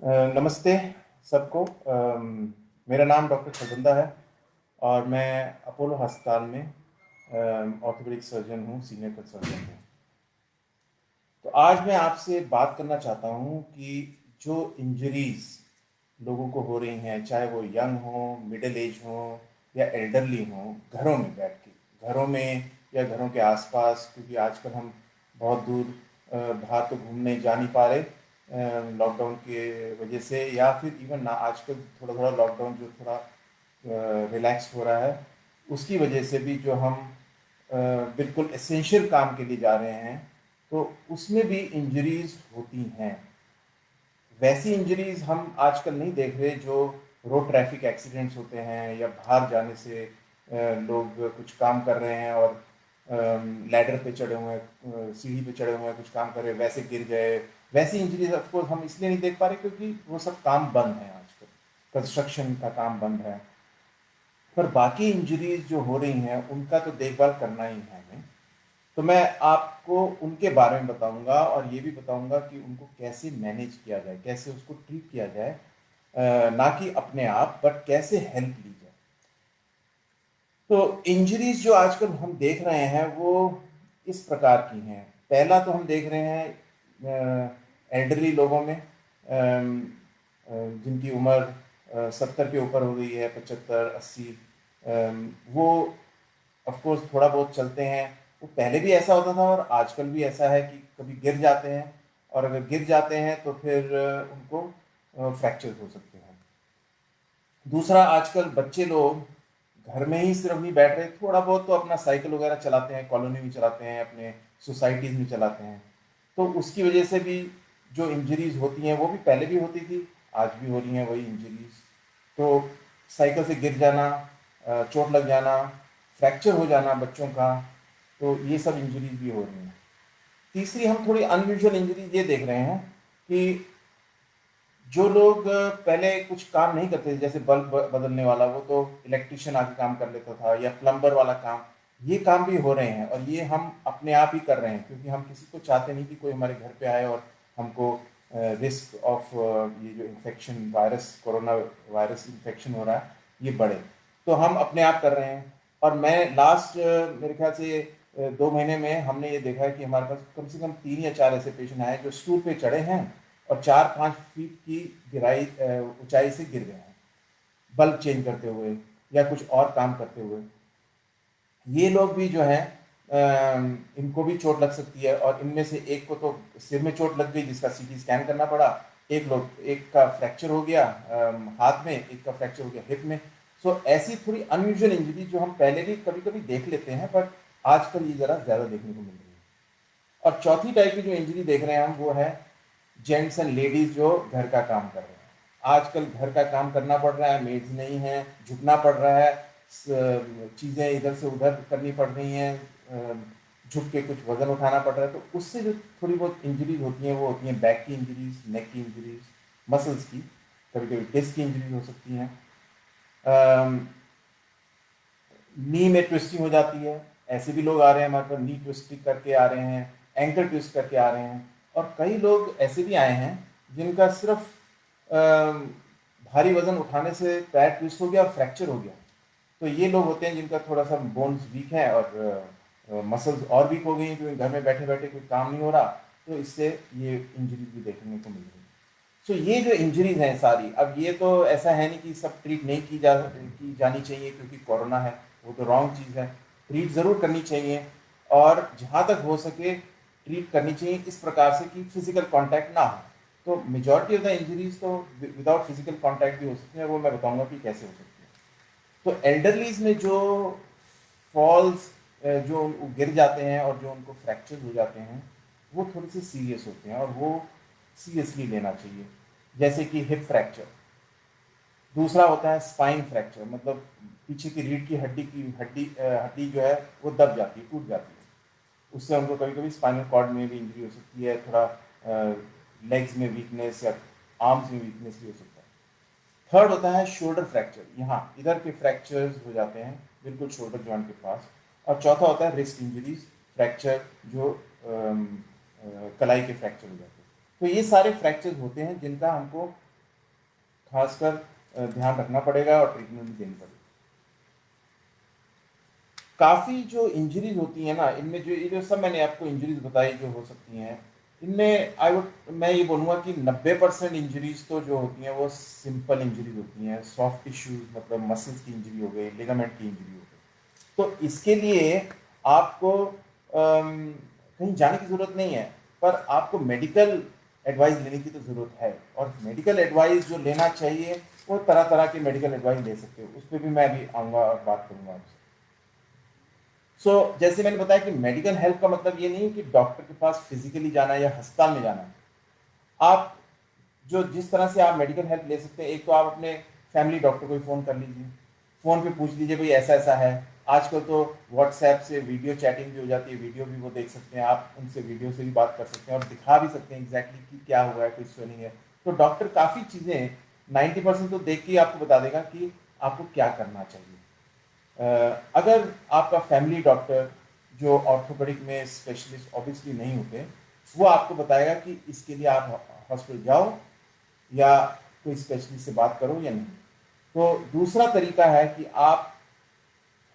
नमस्ते सबको। मेरा नाम डॉक्टर खरबंदा है और मैं अपोलो अस्पताल में ऑर्थोपेडिक सर्जन हूँ, सीनियर कंसल्टेंट हूँ। तो आज मैं आपसे बात करना चाहता हूँ कि जो इंजरीज लोगों को हो रही हैं, चाहे वो यंग हो, मिडिल एज हो या एल्डरली हो, घरों में बैठ के, घरों में या घरों के आसपास, क्योंकि आजकल हम बहुत दूर बाहर तो घूमने जा नहीं पा रहे लॉकडाउन के वजह से, या फिर इवन ना आजकल थोड़ा थोड़ा लॉकडाउन जो थोड़ा रिलैक्स हो रहा है उसकी वजह से भी जो हम बिल्कुल एसेंशियल काम के लिए जा रहे हैं तो उसमें भी इंजरीज होती हैं। वैसी इंजरीज हम आजकल नहीं देख रहे जो रोड ट्रैफिक एक्सीडेंट्स होते हैं या बाहर जाने से लोग कुछ काम कर रहे हैं और लैडर पे चढ़े हुए हैं, सीढ़ी पे चढ़े हुए हैं, कुछ काम कर रहे हैं, वैसे गिर गए। वैसी इंजरीज ऑफ कोर्स हम इसलिए नहीं देख पा रहे क्योंकि वो सब काम बंद है आजकल, कंस्ट्रक्शन का काम बंद है। पर बाकी इंजरीज जो हो रही हैं उनका तो देखभाल करना ही है हमें। तो मैं आपको उनके बारे में बताऊंगा और ये भी बताऊंगा कि उनको कैसे मैनेज किया जाए, कैसे उसको ट्रीट किया जाए, ना कि अपने आप बट कैसे हेल्प ली जाए। तो इंजरीज जो आजकल हम देख रहे हैं वो इस प्रकार की हैं। पहला तो हम देख रहे हैं एल्डरली लोगों में, जिनकी उम्र 70 के ऊपर हो गई है, 75 80। वो ऑफ कोर्स थोड़ा बहुत चलते हैं। वो पहले भी ऐसा होता था और आजकल भी ऐसा है कि कभी गिर जाते हैं, और अगर गिर जाते हैं तो फिर उनको फ्रैक्चर हो सकते हैं। दूसरा, आजकल बच्चे लोग घर में ही सिर्फ नहीं बैठ रहे, थोड़ा बहुत तो अपना साइकिल वगैरह चलाते हैं, कॉलोनी में चलाते हैं, अपने सोसाइटीज़ में चलाते हैं। तो उसकी वजह से भी जो इंजरीज होती हैं वो भी पहले भी होती थी, आज भी हो रही हैं वही इंजरीज। तो साइकिल से गिर जाना, चोट लग जाना, फ्रैक्चर हो जाना बच्चों का, तो ये सब इंजरीज भी हो रही हैं। तीसरी, हम थोड़ी अनयूजुअल इंजरीज ये देख रहे हैं कि जो लोग पहले कुछ काम नहीं करते थे, जैसे बल्ब बदलने वाला, वो तो इलेक्ट्रिशियन आके काम कर लेता था, या प्लम्बर वाला काम, ये काम भी हो रहे हैं और ये हम अपने आप ही कर रहे हैं क्योंकि हम किसी को चाहते नहीं कि कोई हमारे घर पे आए और हमको रिस्क ऑफ ये जो infection, virus, corona virus infection हो रहा है, ये बढ़े। तो हम अपने आप कर रहे हैं। और मैं लास्ट मेरे ख्याल से 2 महीने में हमने ये देखा है कि हमारे पास कम से कम 3 या 4 ऐसे पेशेंट आए जो स्टूल पे चढ़े हैं और 4-5 फीट की गिराई ऊंचाई से गिर गए हैं, बल्ब चेंज करते हुए या कुछ और काम करते हुए। ये लोग भी जो हैं इनको भी चोट लग सकती है, और इनमें से एक को तो सिर में चोट लग गई जिसका सीटी स्कैन करना पड़ा। एक का फ्रैक्चर हो गया हाथ में, एक का फ्रैक्चर हो गया हिप में। सो ऐसी थोड़ी अनयूजुअल इंजरी जो हम पहले भी कभी कभी देख लेते हैं, बट आजकल ये ज़रा ज़्यादा देखने को मिल रही है। और चौथी टाइप की जो इंजरी देख रहे हैं हम, वो है जेंट्स एंड लेडीज जो घर का काम कर रहे हैं। आजकल घर का काम करना पड़ रहा है, मेड्स नहीं है, झुकना पड़ रहा है, चीज़ें इधर से उधर करनी पड़ रही हैं, झुक के कुछ वजन उठाना पड़ रहा है। तो उससे जो थोड़ी बहुत इंजरीज होती हैं वो होती हैं बैक की इंजरीज, नेक की इंजरीज, मसल्स की, कभी कभी डिस्क की इंजरीज हो सकती हैं, नी में ट्विस्टिंग हो जाती है। ऐसे भी लोग आ रहे हैं हमारे पास, नी ट्विस्टिंग करके आ रहे हैं, एंकल ट्विस्ट करके आ रहे हैं। और कई लोग ऐसे भी आए हैं जिनका सिर्फ भारी वजन उठाने से पैर ट्विस्ट हो गया और फ्रैक्चर हो गया। तो ये लोग होते हैं जिनका थोड़ा सा बोन्स वीक है और मसल्स और वीक हो गई हैं क्योंकि घर में बैठे बैठे कोई काम नहीं हो रहा। तो इससे ये इंजरी भी देखने को मिल रही है। सो ये जो इंजरीज हैं सारी, अब ये तो ऐसा है नहीं कि सब ट्रीट नहीं की जानी चाहिए क्योंकि कोरोना है, वो तो रॉन्ग चीज़ है। ट्रीट ज़रूर करनी चाहिए, और जहाँ तक हो सके ट्रीट करनी चाहिए इस प्रकार से कि फिजिकल कांटेक्ट ना हो। तो मेजॉरिटी ऑफ द इंजरीज तो विदाउट फिजिकल कांटेक्ट भी हो सकती है, वो मैं बताऊंगा कि कैसे हो सकती है। तो एल्डरलीज में जो फॉल्स, जो गिर जाते हैं और जो उनको फ्रैक्चर हो जाते हैं, वो थोड़े से सीरियस होते हैं और वो सीरियसली लेना चाहिए। जैसे कि हिप फ्रैक्चर। दूसरा होता है स्पाइन फ्रैक्चर, मतलब पीछे की रीढ़ की हड्डी जो है वो दब जाती है, टूट जाती है। उससे उनको कभी कभी स्पाइनल कॉर्ड में भी इंजरी हो सकती है, थोड़ा लेग्स में वीकनेस या आर्म्स में वीकनेस भी हो सकता है। थर्ड होता है शोल्डर फ्रैक्चर, यहाँ इधर के फ्रैक्चर्स हो जाते हैं बिल्कुल शोल्डर जॉइंट के पास। और चौथा होता है रिस्ट इंजरीज फ्रैक्चर, जो कलाई के फ्रैक्चर हो जाते हैं। तो ये सारे फ्रैक्चर्स होते हैं जिनका हमको खासकर ध्यान रखना पड़ेगा और ट्रीटमेंट भी देनी पड़ेगी। काफ़ी जो इंजरीज होती हैं ना, इनमें जो ये जो सब मैंने आपको इंजरीज बताई जो हो सकती हैं, इनमें मैं ये बोलूँगा कि 90% इंजरीज तो जो होती हैं वो सिंपल इंजरीज होती हैं, सॉफ्ट टिश्यूज, मतलब मसल्स की इंजरी हो गई, लिगामेंट की इंजरी हो गई। तो इसके लिए आपको कहीं जाने की ज़रूरत नहीं है, पर आपको मेडिकल एडवाइस लेने की तो ज़रूरत है। और मेडिकल एडवाइस जो लेना चाहिए वो तरह तरह के मेडिकल एडवाइस ले सकते हो, उस पर भी मैं अभी आऊँगा और बात करूँगा आपसे। जैसे मैंने बताया कि मेडिकल हेल्प का मतलब ये नहीं कि डॉक्टर के पास फिजिकली जाना या अस्पताल में जाना। आप जो जिस तरह से आप मेडिकल हेल्प ले सकते हैं, एक तो आप अपने फैमिली डॉक्टर को ही फ़ोन कर लीजिए, फ़ोन पे पूछ लीजिए भाई ऐसा ऐसा है। आजकल तो व्हाट्सएप से वीडियो चैटिंग भी हो जाती है, वीडियो भी वो देख सकते हैं, आप उनसे वीडियो से भी बात कर सकते हैं और दिखा भी सकते हैं एग्जैक्टली कि क्या हुआ है, कोई स्वेलिंग है। तो डॉक्टर काफ़ी चीज़ें 90% तो देख के ही आपको बता देगा कि आपको क्या करना चाहिए। अगर आपका फैमिली डॉक्टर जो ऑर्थोपेडिक में स्पेशलिस्ट ऑब्वियसली नहीं होते, वो आपको बताएगा कि इसके लिए आप हॉस्पिटल जाओ या कोई स्पेशलिस्ट से बात करो या नहीं। तो दूसरा तरीका है कि आप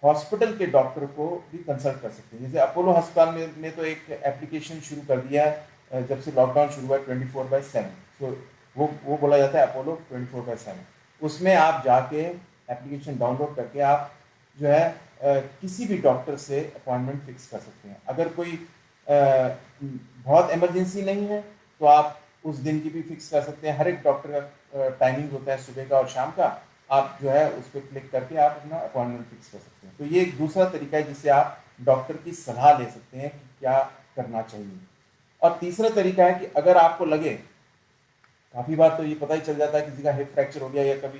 हॉस्पिटल के डॉक्टर को भी कंसल्ट कर सकते हैं। जैसे अपोलो अस्पताल में तो एक एप्लीकेशन शुरू कर दिया है जब से लॉकडाउन शुरू हुआ है, 24/7। तो वो बोला जाता है अपोलो 24/7। उसमें आप जाके एप्लीकेशन डाउनलोड करके आप जो है किसी भी डॉक्टर से अपॉइंटमेंट फिक्स कर सकते हैं। अगर कोई बहुत इमरजेंसी नहीं है तो आप उस दिन की भी फिक्स कर सकते हैं। हर एक डॉक्टर का टाइमिंग होता है सुबह का और शाम का, आप जो है उस पर क्लिक करके आप अपना अपॉइंटमेंट फिक्स कर सकते हैं। तो ये एक दूसरा तरीका है जिससे आप डॉक्टर की सलाह ले सकते हैं कि क्या करना चाहिए। और तीसरा तरीका है कि अगर आपको लगे, काफ़ी बार तो ये पता ही चल जाता है किसी का हिप फ्रैक्चर हो गया या कभी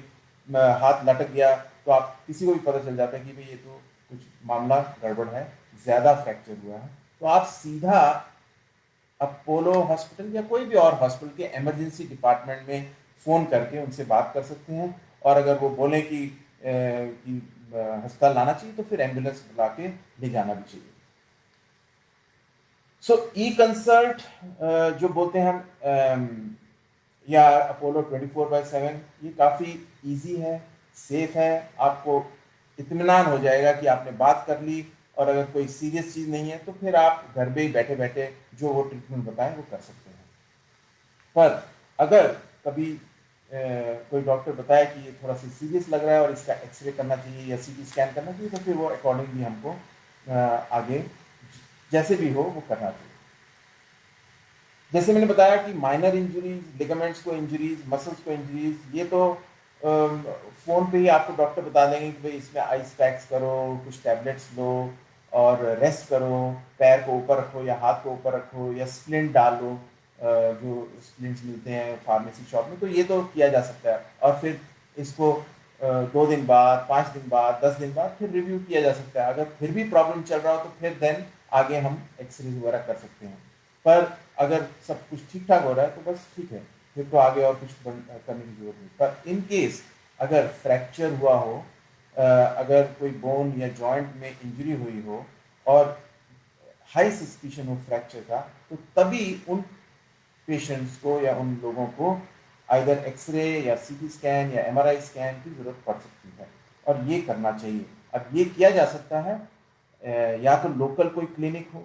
हाथ लटक गया, तो आप किसी को भी पता चल जाता है कि भाई ये तो कुछ मामला गड़बड़ है, ज़्यादा फ्रैक्चर हुआ है, तो आप सीधा अपोलो हॉस्पिटल या कोई भी और हॉस्पिटल के इमरजेंसी डिपार्टमेंट में फ़ोन करके उनसे बात कर सकते हैं। और अगर वो बोलें कि अस्पताल लाना चाहिए तो फिर एम्बुलेंस बुला के ले जाना भी चाहिए। सो ई कंसल्ट जो बोलते हैं हम या अपोलो 24/7, ये काफ़ी इजी है, सेफ है। आपको इत्मीनान हो जाएगा कि आपने बात कर ली, और अगर कोई सीरियस चीज़ नहीं है तो फिर आप घर पे ही बैठे बैठे जो वो ट्रीटमेंट बताएं वो कर सकते हैं। पर अगर कभी कोई डॉक्टर बताए कि ये थोड़ा सा सीरियस लग रहा है और इसका एक्सरे करना चाहिए या सीटी स्कैन करना चाहिए, तो फिर वो अकॉर्डिंगली हमको आगे जैसे भी हो वो करना चाहिए। जैसे मैंने बताया कि माइनर इंजरीज, लिगामेंट्स को इंजरीज, मसल्स को इंजरीज, ये तो फ़ोन पे ही आपको डॉक्टर बता देंगे कि भाई इसमें आइस पैक्स करो, कुछ टैबलेट्स लो और रेस्ट करो, पैर को ऊपर रखो या हाथ को ऊपर रखो या स्प्लिंट डालो, जो स्प्लिंट्स मिलते हैं फार्मेसी शॉप में, तो ये तो किया जा सकता है। और फिर इसको 2 दिन बाद, 5 दिन बाद, 10 दिन बाद फिर रिव्यू किया जा सकता है। अगर फिर भी प्रॉब्लम चल रहा हो तो फिर देन आगे हम एक्सरे वगैरह कर सकते हैं। पर अगर सब कुछ ठीक ठाक हो रहा है तो बस ठीक है, फिर तो आगे और कुछ करने की जरूरत नहीं। पर इन केस अगर फ्रैक्चर हुआ हो, अगर कोई बोन या जॉइंट में इंजरी हुई हो और हाई सस्पिशन हो फ्रैक्चर का, तो तभी उन पेशेंट्स को या उन लोगों को आइदर एक्सरे या सीटी स्कैन या एमआरआई स्कैन की जरूरत पड़ सकती है, और ये करना चाहिए। अब ये किया जा सकता है या तो लोकल कोई क्लिनिक हो,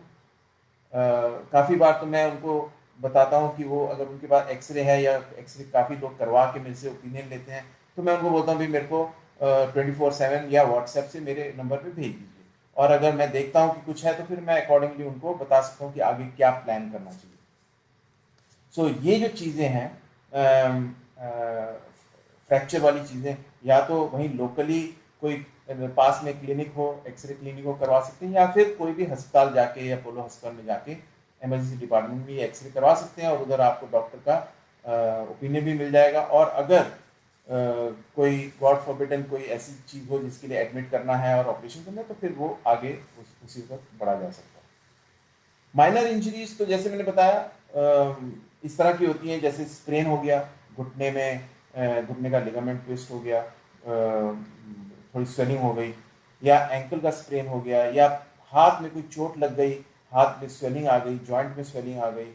काफ़ी बार तो मैं उनको बताता हूँ कि वो अगर उनके पास एक्सरे है या एक्सरे काफ़ी लोग करवा के मेरे से ओपिनियन लेते हैं, तो मैं उनको बोलता हूँ भाई मेरे को 24/7 या व्हाट्सएप से मेरे नंबर पे भेज दीजिए, और अगर मैं देखता हूँ कि कुछ है तो फिर मैं अकॉर्डिंगली उनको बता सकता हूँ कि आगे क्या प्लान करना चाहिए। सो ये जो चीज़ें हैं फ्रैक्चर वाली चीज़ें, या तो वहीं लोकली कोई पास में क्लिनिक हो, एक्सरे क्लिनिक हो, करवा सकते हैं, या फिर कोई भी अस्पताल जाके या अपोलो अस्पताल में जाके इमरजेंसी डिपार्टमेंट में एक्सरे करवा सकते हैं, और उधर आपको डॉक्टर का ओपिनियन भी मिल जाएगा। और अगर कोई गॉड फॉरबिडन कोई ऐसी चीज़ हो जिसके लिए एडमिट करना है और ऑपरेशन करना है, तो फिर वो आगे उसी वक्त बढ़ा जा सकता है। माइनर इंजरीज तो जैसे मैंने बताया इस तरह की होती हैं, जैसे स्प्रेन हो गया घुटने में, घुटने का लिगामेंट ट्विस्ट हो गया, थोड़ी स्वेलिंग हो गई, या एंकल का स्प्रेन हो गया, या हाथ में कोई चोट लग गई, हाथ में स्वेलिंग आ गई, जॉइंट में स्वेलिंग आ गई,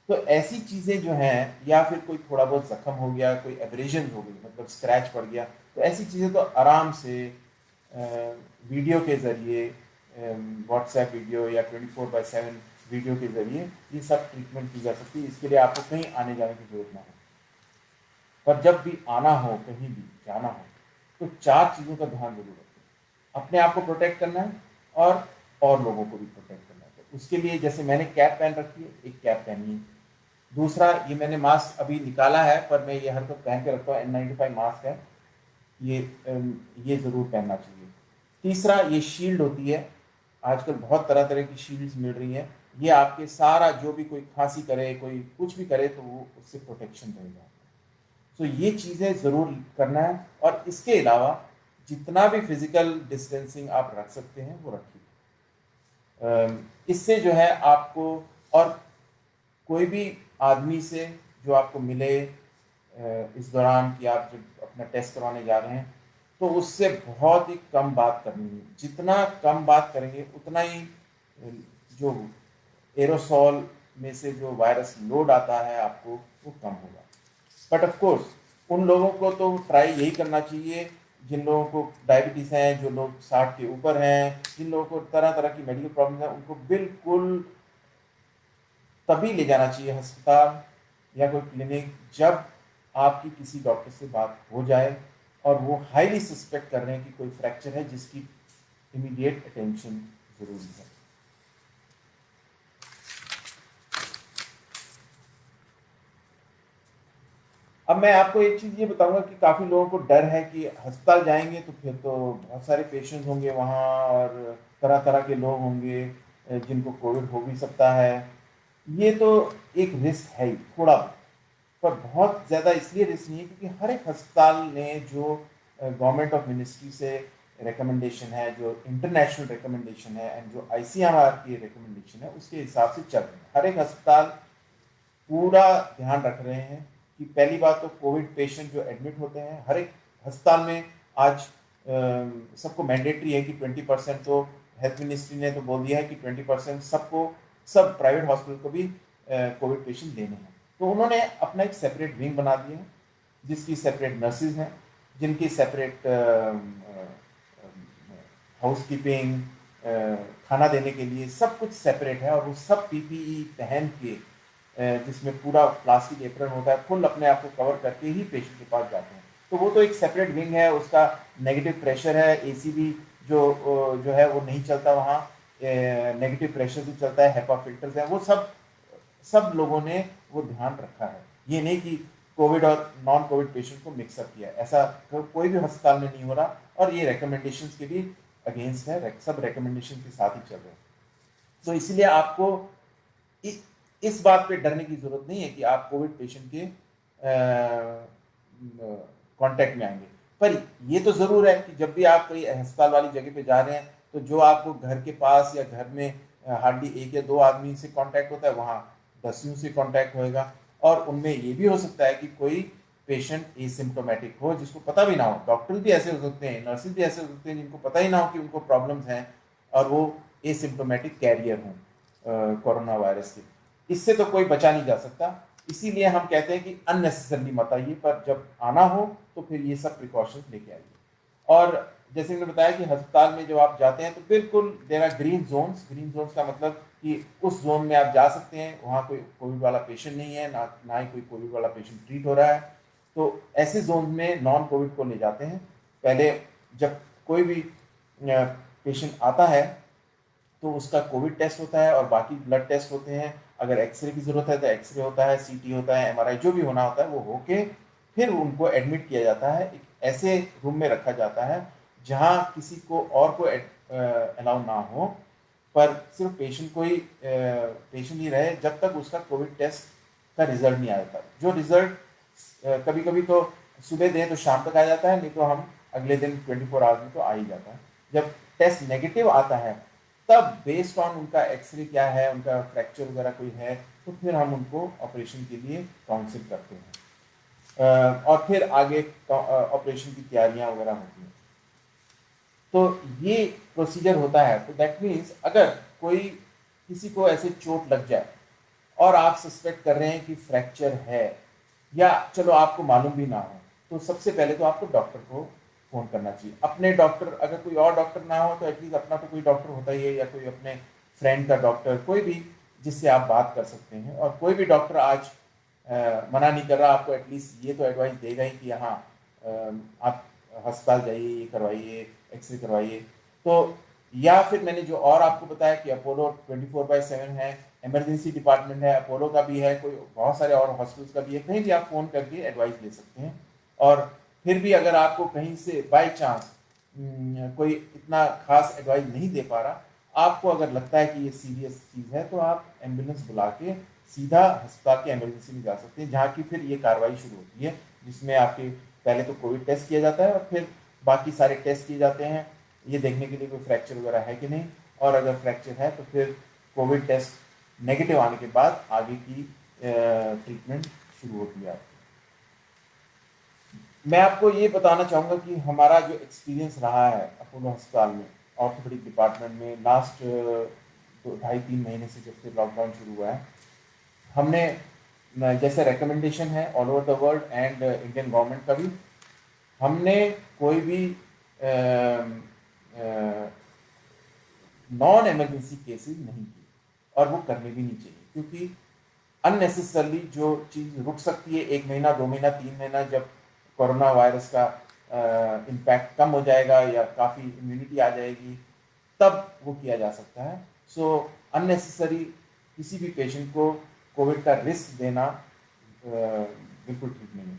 तो ऐसी चीज़ें जो हैं, या फिर कोई थोड़ा बहुत जख्म हो गया, कोई एब्रेजन हो गई, मतलब स्क्रैच पड़ गया, तो ऐसी चीज़ें तो आराम से वीडियो के ज़रिए, व्हाट्सएप वीडियो या 24/7 वीडियो के ज़रिए ये सब ट्रीटमेंट की जा सकती है। इसके लिए आपको कहीं आने जाने की जरूरत ना हो। पर जब भी आना हो, कहीं भी जाना हो, तो 4 चीज़ों का ध्यान जरूर रखें। अपने आप को प्रोटेक्ट करना है और लोगों को भी प्रोटेक्ट करना है। तो उसके लिए जैसे मैंने कैप पहन रखी है, एक कैप पहनिए। दूसरा, ये मैंने मास्क अभी निकाला है, पर मैं ये हर वक्त पहन के रखता हूँ, N95 मास्क है, ये ज़रूर पहनना चाहिए। तीसरा, ये शील्ड होती है, आजकल बहुत तरह तरह की शील्ड्स मिल रही हैं, ये आपके सारा जो भी कोई खांसी करे, कोई कुछ भी करे, तो वो उससे प्रोटेक्शन रहेगा। तो ये चीज़ें ज़रूर करना है, और इसके अलावा जितना भी फिजिकल डिस्टेंसिंग आप रख सकते हैं वो रखिए। इससे जो है आपको, और कोई भी आदमी से जो आपको मिले इस दौरान कि आप जब अपना टेस्ट करवाने जा रहे हैं, तो उससे बहुत ही कम बात करनी है। जितना कम बात करेंगे उतना ही जो एरोसॉल में से जो वायरस लोड आता है आपको, वो कम होगा। बट ऑफ कोर्स उन लोगों को तो ट्राई यही करना चाहिए जिन लोगों को डायबिटीज़ है, जो लोग 60 के ऊपर हैं, जिन लोगों को तरह तरह की मेडिकल प्रॉब्लम है, उनको बिल्कुल तभी ले जाना चाहिए अस्पताल या कोई क्लिनिक जब आपकी किसी डॉक्टर से बात हो जाए और वो हाईली सस्पेक्ट कर रहे हैं कि कोई फ्रैक्चर है जिसकी इमीडिएट अटेंशन जरूरी है। अब मैं आपको एक चीज़ ये बताऊंगा कि काफ़ी लोगों को डर है कि अस्पताल जाएंगे तो फिर तो बहुत सारे पेशेंट्स होंगे वहाँ, और तरह तरह के लोग होंगे जिनको कोविड हो भी सकता है। ये तो एक रिस्क है ही थोड़ा, पर बहुत ज़्यादा इसलिए रिस्क नहीं है क्योंकि हर एक अस्पताल ने जो गवर्नमेंट ऑफ मिनिस्ट्री से रिकमेंडेशन है, जो इंटरनेशनल रिकमेंडेशन है, एंड जो ICMR की रिकमेंडेशन है, उसके हिसाब से चल रहे हैं। हर एक अस्पताल पूरा ध्यान रख रहे हैं कि पहली बात तो कोविड पेशेंट जो एडमिट होते हैं हर एक अस्पताल में आज सबको मैंडेटरी है कि 20% तो हेल्थ मिनिस्ट्री ने तो बोल दिया है कि 20% सबको, सब प्राइवेट हॉस्पिटल को भी कोविड पेशेंट लेने हैं। तो उन्होंने अपना एक सेपरेट विंग बना दिया है जिसकी सेपरेट नर्सिज हैं, जिनकी सेपरेट हाउस कीपिंग, खाना देने के लिए सब कुछ सेपरेट है, और वो सब PPE पहन के जिसमें पूरा प्लास्टिक एप्रन होता है, फुल अपने आप को कवर करके ही पेशेंट के पास जाते हैं। तो वो तो एक सेपरेट विंग है, उसका नेगेटिव प्रेशर है, AC भी जो है वो नहीं चलता वहाँ, नेगेटिव प्रेशर भी चलता है, HEPA फिल्टर्स हैं, वो सब लोगों ने वो ध्यान रखा है। ये नहीं कि कोविड और नॉन कोविड पेशेंट को मिक्सअप किया, ऐसा कोई भी अस्पताल में नहीं हो रहा, और ये रिकमेंडेशंस के भी अगेंस्ट है, सब रिकमेंडेशन के साथ ही चल रहे हैं। तो इसलिए आपको इस बात पे डरने की जरूरत नहीं है कि आप कोविड पेशेंट के कांटेक्ट में आएंगे। पर ये तो जरूर है कि जब भी आप कोई अस्पताल वाली जगह पे जा रहे हैं, तो जो आपको घर के पास या घर में हार्डली 1 या 2 आदमी से कांटेक्ट होता है, वहाँ 10 से कांटेक्ट होएगा, और उनमें ये भी हो सकता है कि कोई पेशेंट एसिम्प्टोमेटिक हो जिसको पता भी ना हो। डॉक्टर भी ऐसे हो सकते हैं, नर्सेज भी ऐसे हो सकते हैं जिनको पता ही ना हो कि उनको प्रॉब्लम्स हैं, और वो एसिम्प्टोमेटिक कैरियर हों कोरोना वायरस के। इससे तो कोई बचा नहीं जा सकता, इसीलिए हम कहते हैं कि अननेसेसरली मत आइए, पर जब आना हो तो फिर ये सब प्रिकॉशंस लेके आइए। और जैसे मैंने बताया कि अस्पताल में जब आप जाते हैं तो बिल्कुल there are green zones. Green zones का मतलब कि उस जोन में आप जा सकते हैं, वहाँ कोई कोविड वाला पेशेंट नहीं है, ना ही कोई कोविड वाला पेशेंट ट्रीट हो रहा है। तो ऐसे जोन में नॉन कोविड को ले जाते हैं। पहले जब कोई भी पेशेंट आता है तो उसका कोविड टेस्ट होता है और बाकी ब्लड टेस्ट होते हैं। अगर एक्सरे की ज़रूरत है तो एक्सरे होता है, CT होता है, MRI जो भी होना होता है वो होके फिर उनको एडमिट किया जाता है। एक ऐसे रूम में रखा जाता है जहाँ किसी को और को अलाउ ना हो, पर सिर्फ पेशेंट को ही पेशेंट ही रहे जब तक उसका कोविड टेस्ट का रिजल्ट नहीं आ जाता। जो रिजल्ट कभी कभी तो सुबह दें तो शाम तक आ जाता है, नहीं तो हम अगले दिन 24 आवर्स में तो आ ही जाता है। जब टेस्ट नेगेटिव आता है तब बेस्ड ऑन उनका एक्सरे क्या है, उनका फ्रैक्चर वगैरह कोई है, तो फिर हम उनको ऑपरेशन के लिए काउंसिल करते हैं, और फिर आगे ऑपरेशन की तैयारियां वगैरह होती हैं। तो ये प्रोसीजर होता है। तो दैट मीन्स अगर कोई किसी को ऐसे चोट लग जाए और आप सस्पेक्ट कर रहे हैं कि फ्रैक्चर है, या चलो आपको मालूम भी ना हो, तो सबसे पहले तो आपको डॉक्टर को फ़ोन करना चाहिए। अपने डॉक्टर, अगर कोई और डॉक्टर ना हो तो एटलीस्ट अपना तो कोई डॉक्टर होता ही है, या कोई अपने फ्रेंड का डॉक्टर, कोई भी जिससे आप बात कर सकते हैं। और कोई भी डॉक्टर आज मना नहीं कर रहा, आपको एटलीस्ट ये तो एडवाइस देगा ही कि हाँ आप अस्पताल जाइए, ये करवाइए, एक्सरे करवाइए। तो या फिर मैंने जो और आपको बताया कि अपोलो 24/7 है, इमरजेंसी डिपार्टमेंट है, अपोलो का भी है, कोई बहुत सारे और हॉस्पिटल्स का भी है, कहीं भी आप फ़ोन करके एडवाइस ले सकते हैं। और फिर भी अगर आपको कहीं से बाय चांस कोई इतना खास एडवाइस नहीं दे पा रहा, आपको अगर लगता है कि ये सीरियस चीज़ है, तो आप एम्बुलेंस बुला के सीधा अस्पताल के इमरजेंसी में जा सकते हैं, जहाँ की फिर ये कार्रवाई शुरू होती है, जिसमें आपके पहले तो कोविड टेस्ट किया जाता है और फिर बाकी सारे टेस्ट किए जाते हैं, ये देखने के लिए कोई फ्रैक्चर वगैरह है कि नहीं। और अगर फ्रैक्चर है तो फिर कोविड टेस्ट नेगेटिव आने के बाद आगे की ट्रीटमेंट शुरू होती है। मैं आपको ये बताना चाहूँगा कि हमारा जो एक्सपीरियंस रहा है अपोलो अस्पताल में, ऑर्थोपेडिक डिपार्टमेंट में, लास्ट 2-2.5-3 महीने से जब से लॉकडाउन शुरू हुआ है, हमने जैसे रिकमेंडेशन है all over the world and Indian government का भी, हमने कोई भी नॉन इमरजेंसी केसेस नहीं की, और वो करने भी नहीं चाहिए, क्योंकि अननेसेसरली जो चीज़ रुक सकती है 1 महीना, 2 महीना, 3 महीना, जब कोरोना वायरस का इम्पैक्ट कम हो जाएगा या काफ़ी इम्यूनिटी आ जाएगी, तब वो किया जा सकता है। सो अननेसेसरी किसी भी पेशेंट को कोविड का रिस्क देना बिल्कुल ठीक नहीं है।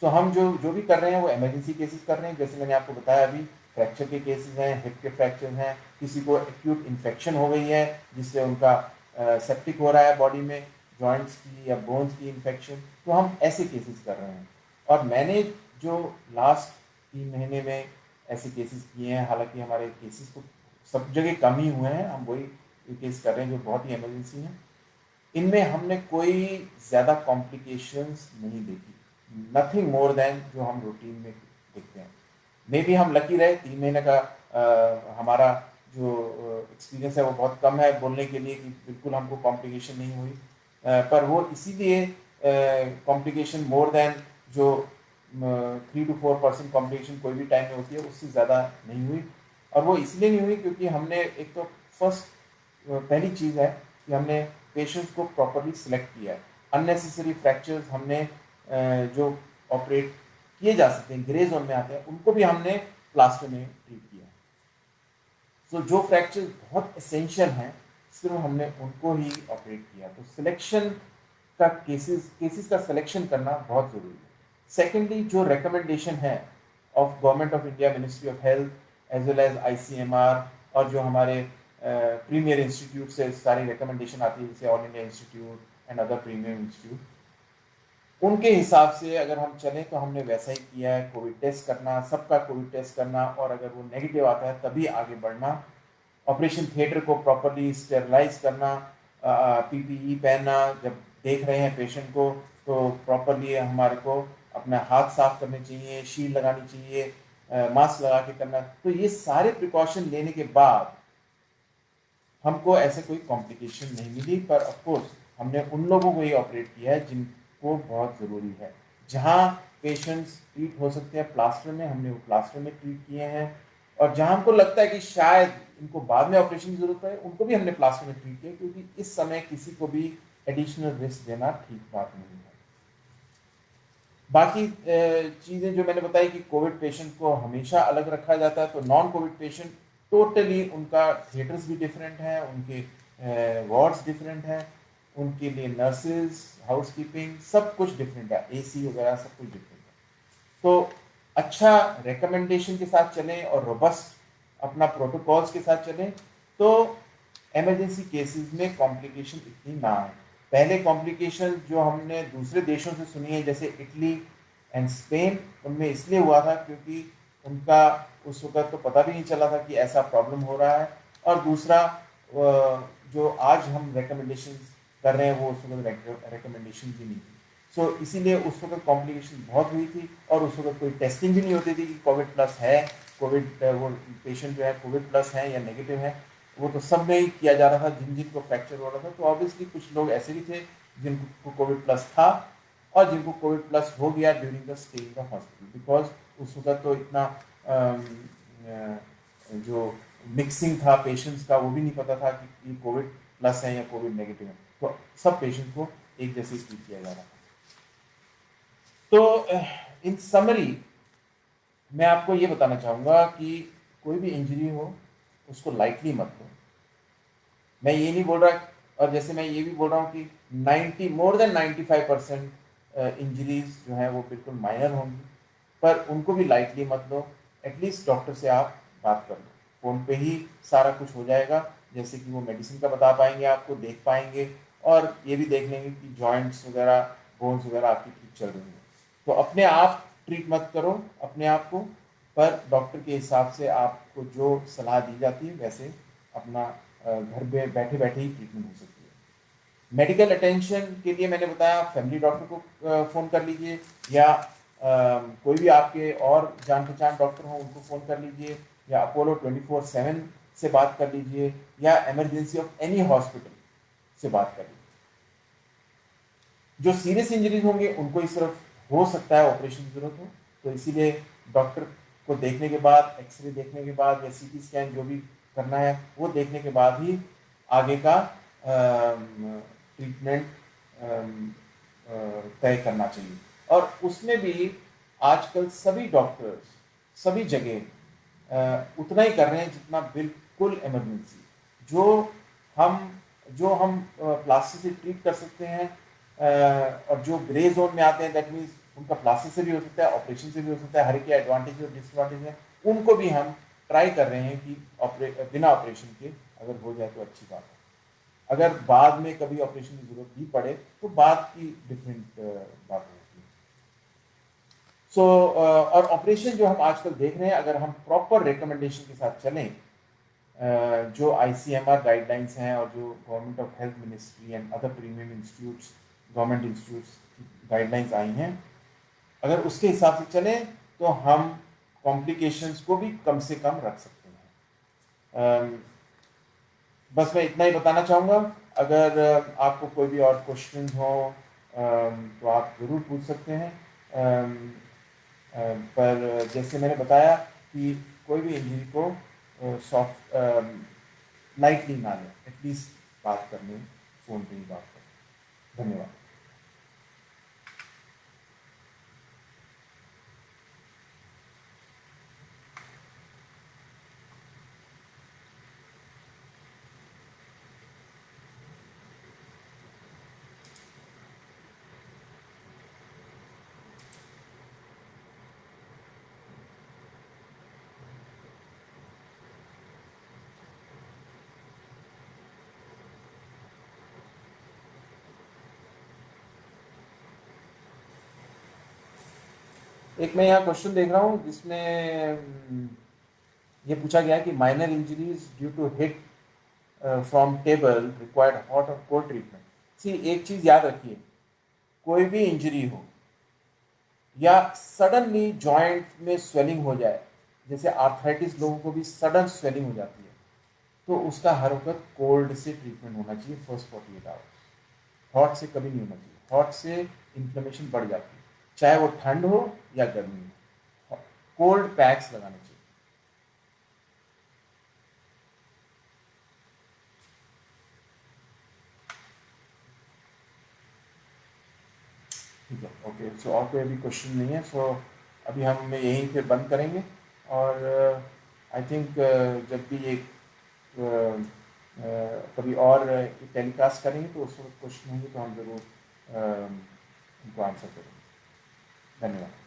सो हम जो जो भी कर रहे हैं वो इमरजेंसी केसेस कर रहे हैं, जैसे मैंने आपको बताया अभी, फ्रैक्चर के केसेस हैं, हिप के फ्रैक्चर हैं, किसी को एक्यूट इन्फेक्शन हो गई है जिससे उनका सेप्टिक हो रहा है बॉडी में, जॉइंट्स की या बोन्स की इन्फेक्शन, तो हम ऐसे केसेस कर रहे हैं। और मैंने जो लास्ट 3 महीने में ऐसे केसेस किए हैं, हालांकि हमारे केसेस तो सब जगह कम ही हुए हैं, हम वही केस कर रहे हैं जो बहुत ही इमरजेंसी हैं, इनमें हमने कोई ज़्यादा कॉम्प्लिकेशंस नहीं देखी, नथिंग मोर देन जो हम रूटीन में देखते हैं। मे भी हम लकी रहे, 3 महीने का हमारा जो एक्सपीरियंस है वो बहुत कम है बोलने के लिए कि बिल्कुल हमको कॉम्प्लिकेशन नहीं हुई, पर वो इसीलिए कॉम्प्लिकेशन मोर देन जो 3 to 4% कॉम्प्लिकेशन कोई भी टाइम में होती है, उससे ज़्यादा नहीं हुई। और वो इसलिए नहीं हुई क्योंकि हमने एक तो पहली चीज़ है कि हमने पेशेंट्स को प्रॉपरली सिलेक्ट किया है। अननेसेसरी फ्रैक्चर्स हमने जो ऑपरेट किए जा सकते हैं, ग्रे जोन में आते हैं, उनको भी हमने प्लास्टर में ट्रीट किया। सो जो फ्रैक्चर बहुत एसेंशियल हैं, सिर्फ हमने उनको ही ऑपरेट किया। तो सिलेक्शन का केसेस का सिलेक्शन करना बहुत ज़रूरी है। सेकेंडली, जो रिकमेंडेशन है of government of India, ministry of health as well as ICMR, और जो हमारे प्रीमियर इंस्टीट्यूट से सारी रिकमेंडेशन आती है, जैसे all India institute and other premier institute, उनके हिसाब से अगर हम चलें तो हमने वैसा ही किया है। कोविड टेस्ट करना, सबका कोविड टेस्ट करना, और अगर वो नेगेटिव आता है तभी आगे बढ़ना। ऑपरेशन थिएटर को प्रॉपरली स्टेरलाइज करना, PPE पहनना, जब देख रहे हैं पेशेंट को तो प्रॉपरली हमारे को अपना हाथ साफ करने चाहिए, शील्ड लगानी चाहिए, मास्क लगा के करना। तो ये सारे प्रिकॉशन लेने के बाद हमको ऐसे कोई कॉम्प्लिकेशन नहीं मिली, पर ऑफकोर्स हमने उन लोगों को ही ऑपरेट किया है जिनको बहुत ज़रूरी है। जहाँ पेशेंट्स ट्रीट हो सकते हैं प्लास्टर में, हमने वो प्लास्टर में ट्रीट किए हैं, और जहाँ हमको लगता है कि शायद इनको बाद में ऑपरेशन की ज़रूरत पड़े, उनको भी हमने प्लास्टर में ट्रीट किया, क्योंकि इस समय किसी को भी एडिशनल रिस्क देना ठीक बात नहीं है। बाकी चीज़ें जो मैंने बताई कि कोविड पेशेंट को हमेशा अलग रखा जाता है, तो नॉन कोविड पेशेंट टोटली उनका थिएटर्स भी डिफरेंट हैं, उनके वार्ड्स डिफरेंट हैं, उनके लिए नर्सेज, हाउसकीपिंग, सब कुछ डिफरेंट है, AC वगैरह सब कुछ डिफरेंट है। तो अच्छा रिकमेंडेशन के साथ चलें और रोबस्ट अपना प्रोटोकॉल्स के साथ चलें, तो इमरजेंसी केसेस में कॉम्प्लिकेशन इतनी ना आए। पहले कॉम्प्लिकेशन जो हमने दूसरे देशों से सुनी है, जैसे इटली एंड स्पेन, उनमें इसलिए हुआ था क्योंकि उनका उस वक्त तो पता भी नहीं चला था कि ऐसा प्रॉब्लम हो रहा है, और दूसरा जो आज हम रिकमेंडेशन कर रहे हैं वो उस वक्त रिकमेंडेशन भी नहीं थी। सो इसीलिए उस वक्त कॉम्प्लिकेशन बहुत हुई थी, और उस वक्त कोई टेस्टिंग भी नहीं होती थी कि कोविड प्लस है, कोविड वो पेशेंट जो है कोविड प्लस है या नेगेटिव है, वो तो सब में ही किया जा रहा था जिन जिनको फ्रैक्चर हो रहा था। तो ऑब्वियसली कुछ लोग ऐसे भी थे जिनको कोविड प्लस था और जिनको कोविड प्लस हो गया during the stay in the hospital, because उस वक्त तो इतना जो मिक्सिंग था पेशेंट्स का वो भी नहीं पता था कि ये कोविड प्लस है या कोविड नेगेटिव है। तो सब पेशेंट को एक जैसे ट्रीट किया जा रहा था। तो इन समरी मैं आपको ये बताना चाहूँगा कि कोई भी इंजरी हो उसको लाइटली मत लो। मैं ये नहीं बोल रहा, और जैसे मैं ये भी बोल रहा हूँ कि 90 मोर देन 95% इंजरीज जो हैं वो बिल्कुल माइनर होंगी, पर उनको भी लाइटली मत लो। एटलीस्ट डॉक्टर से आप बात कर लो, फ़ोन पे ही सारा कुछ हो जाएगा, जैसे कि वो मेडिसिन का बता पाएंगे, आपको देख पाएंगे और ये भी देख लेंगे कि जॉइंट्स वगैरह बोन्स वगैरह आपकी ठीक चल रही हैं। तो अपने आप ट्रीट मत करो अपने आप को, पर डॉक्टर के हिसाब से आपको जो सलाह दी जाती है वैसे अपना घर में बैठे बैठे ही ट्रीटमेंट हो सकती है। मेडिकल अटेंशन के लिए मैंने बताया फैमिली डॉक्टर को फ़ोन कर लीजिए, या कोई भी आपके और जान पहचान डॉक्टर हो उनको फ़ोन कर लीजिए, या अपोलो 24/7 से बात कर लीजिए, या इमरजेंसी ऑफ एनी हॉस्पिटल से बात कर लीजिए। जो सीरियस इंजरीज होंगे उनको ही सिर्फ हो सकता है ऑपरेशन की जरूरत हो, तो इसीलिए डॉक्टर को देखने के बाद, एक्सरे देखने के बाद या सीटी स्कैन जो भी करना है वो देखने के बाद ही आगे का ट्रीटमेंट तय करना चाहिए। और उसमें भी आजकल सभी डॉक्टर्स सभी जगह उतना ही कर रहे हैं जितना बिल्कुल इमरजेंसी। जो हम प्लास्टिक से ट्रीट कर सकते हैं, और जो ग्रे जोन में आते हैं दैट मीन्स उनका प्लास्टिक से भी हो सकता है, ऑपरेशन से भी हो सकता है, हर एक एडवांटेज और डिसएडवांटेज है, उनको भी हम ट्राई कर रहे हैं कि बिना ऑपरेशन के अगर हो जाए तो अच्छी बात है। अगर बाद में कभी ऑपरेशन की जरूरत भी पड़े तो बात की डिफरेंट बात होती है। सो और ऑपरेशन जो हम आजकल देख रहे हैं, अगर हम प्रॉपर रिकमेंडेशन के साथ चलें, जो ICMR गाइडलाइंस हैं और जो government of health ministry and other premium institutes government institutes की गाइडलाइंस आई हैं, अगर उसके हिसाब से चलें तो हम कॉम्प्लिकेशंस को भी कम से कम रख सकते हैं। बस मैं इतना ही बताना चाहूँगा। अगर आपको कोई भी और क्वेश्चन हो तो आप ज़रूर पूछ सकते हैं, पर जैसे मैंने बताया कि कोई भी इंजरी को सॉफ्ट लाइटली ना लें, एटलीस्ट बात करने फ़ोन पे ही बात करें। धन्यवाद। एक मैं यहाँ क्वेश्चन देख रहा हूँ जिसमें ये पूछा गया है कि minor injuries due to hit from table required hot और कोल्ड ट्रीटमेंट। सी, एक चीज़ याद रखिए, कोई भी इंजरी हो या सडनली जॉइंट में स्वेलिंग हो जाए, जैसे आर्थराइटिस लोगों को भी सडन स्वेलिंग हो जाती है, तो उसका हर वक्त कोल्ड से ट्रीटमेंट होना चाहिए फर्स्ट 48 आवर्स। हॉट से कभी नहीं होना चाहिए, हॉट से इन्फ्लेमेशन बढ़ जाती है, चाहे वो ठंड हो या गर्मी हो। कोल्ड पैक्स लगाने चाहिए। ठीक है, ओके। सो और कोई अभी क्वेश्चन नहीं है, सो अभी हम यहीं पे बंद करेंगे। और आई थिंक जब भी ये कभी और टेलीकास्ट करेंगे तो उस वक्त क्वेश्चन होंगे तो हम ज़रूर उनको आंसर करेंगे। धन्यवाद।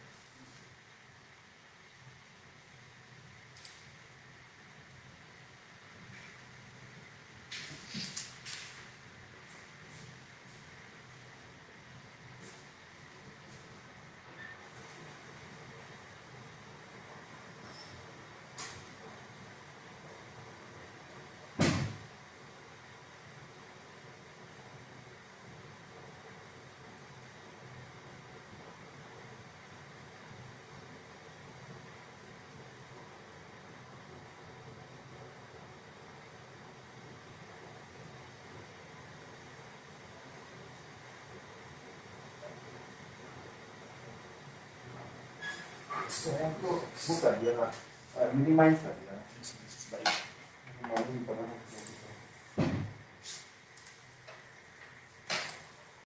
तो वो कर दिया था, मिनिमाइज कर दिया था।